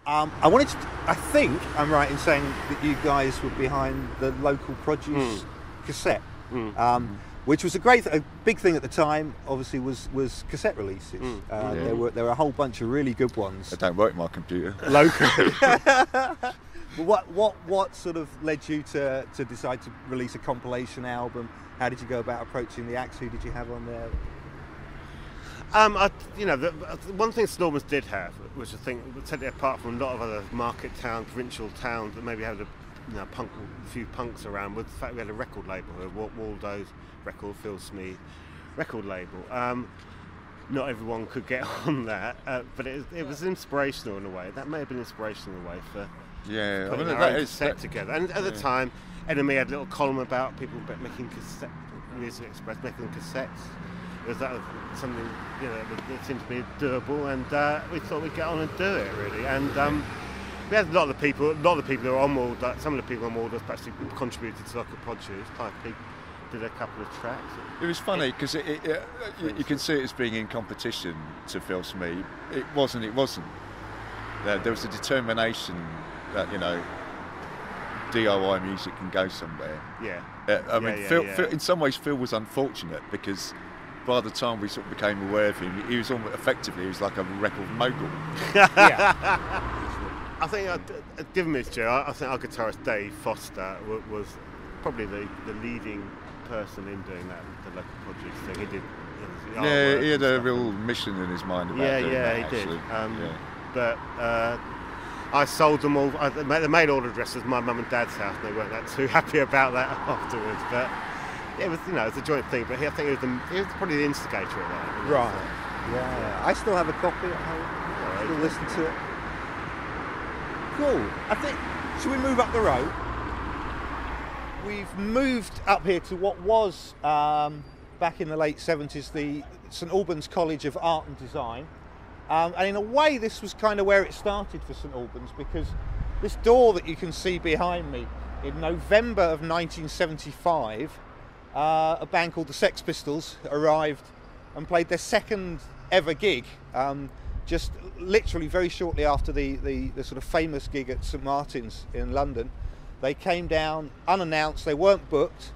I wanted to. I think I'm right in saying that you guys were behind the local produce cassette, which was a big thing at the time. Obviously, was cassette releases. There were a whole bunch of really good ones. It don't work my computer. Locally. What sort of led you to decide to release a compilation album? How did you go about approaching the acts? Who did you have on there? The one thing St Albans did have, which I think set it apart from a lot of other market towns, provincial towns that maybe had a few punks around, was the fact we had a record label, Waldo's record, Phil Smead record label. Not everyone could get on that, but it was inspirational in a way. That may have been inspirational in a way for putting our own cassette together. And at the time, Enemy had a little column about people making Music Express making cassettes. Was that something that seemed to be doable, and we thought we'd get on and do it really. And we had a lot of the people who were on board. Some of the people on board actually contributed to local produce. Pig did a couple of tracks. It was funny because you can see it as being in competition to Phil Smead. It wasn't. There was a determination that DIY music can go somewhere. Phil, in some ways, Phil was unfortunate because by the time we sort of became aware of him, he was like a record mogul. I think, given his due, I think our guitarist Dave Foster was probably the leading person in doing that, the local produce thing. He did. He had a real mission in his mind about doing that. He did. But I sold them all. The mail order address was my mum and dad's house, and they weren't that too happy about that afterwards. But it was, it's a joint thing. But I think he was probably the instigator of that. Right. Yeah. I still have a copy at home. Still listen to it. Cool. I think. Should we move up the road? We've moved up here to what was back in the late 70s the St Albans College of Art and Design. And in a way, this was kind of where it started for St Albans, because this door that you can see behind me, in November of 1975, a band called the Sex Pistols arrived and played their second ever gig, just literally very shortly after the sort of famous gig at St Martin's in London. They came down unannounced, they weren't booked.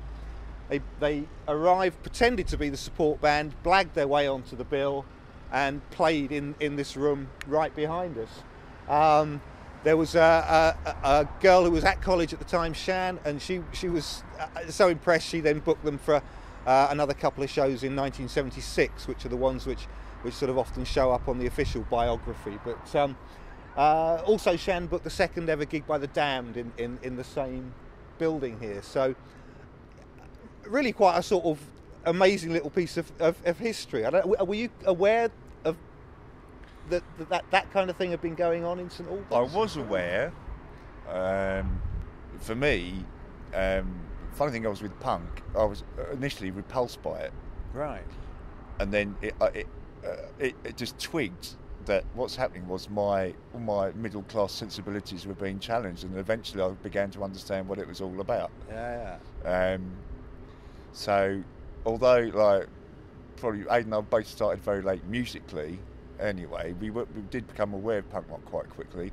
They arrived, pretended to be the support band, blagged their way onto the bill, and played in this room right behind us. There was a girl who was at college at the time, Shan, and she was so impressed she then booked them for another couple of shows in 1976, which are the ones which sort of often show up on the official biography. But also Shan booked the second ever gig by the Damned in the same building here. So really quite a sort of amazing little piece of history. Were you aware of that kind of thing had been going on in St Albans? I was aware. For me, funny thing, I was with punk. I was initially repulsed by it. Right. And then it just twigged that what's happening was all my middle class sensibilities were being challenged, and eventually I began to understand what it was all about. Yeah. So, although probably Ade and I both started very late musically, anyway, we did become aware of punk rock quite quickly,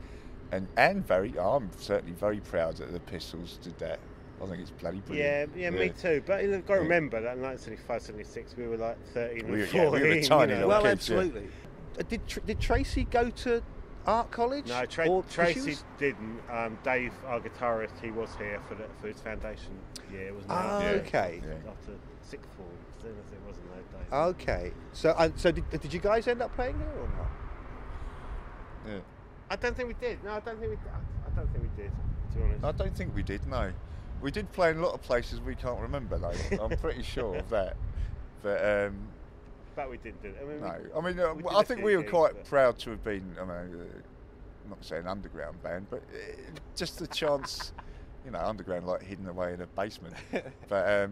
and I'm certainly very proud that the Pistols did that. I think it's bloody brilliant. Yeah, me too. But you've got to remember that in 1975, 76, we were like 13 and 14. We were tiny little well, kids. absolutely. Yeah. Did Tracy go to art college? No, Tracy didn't. Dave, our guitarist, he was here for his foundation year, wasn't he? Okay. Yeah. After sixth form, it wasn't those days. Okay. So did you guys end up playing here or not? Yeah. I don't think we did. No, I don't think we did, to be honest. I don't think we did, no. We did play in a lot of places we can't remember, though. I'm pretty sure of that. But we didn't do it. I think we were quite proud to have been, I'm not saying underground band, but just the chance, underground, like hidden away in a basement. But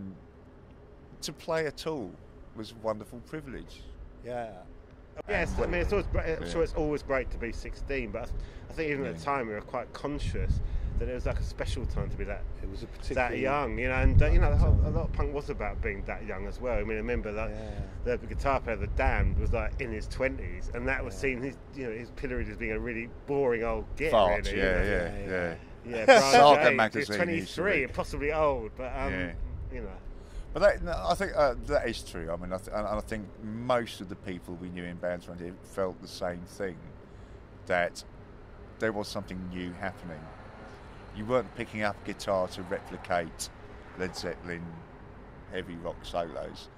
to play at all was a wonderful privilege. Yeah. Yes, I mean, it's always great, I'm sure it's always great to be 16, but I think even at the time we were quite conscious that it was like a special time to be that. It was a That particularly young, you know, and a lot of punk was about being that young as well. I mean, I remember that the guitar player, the Damned, was like in his 20s, and that was seen his pilloried as being a really boring old git. Fart, really, yeah. Brian Saga James, magazine he's used to 23, be. and possibly old, but you know. But I think that is true. I mean, I think most of the people we knew in bands around here felt the same thing, that there was something new happening. You weren't picking up a guitar to replicate Led Zeppelin heavy rock solos.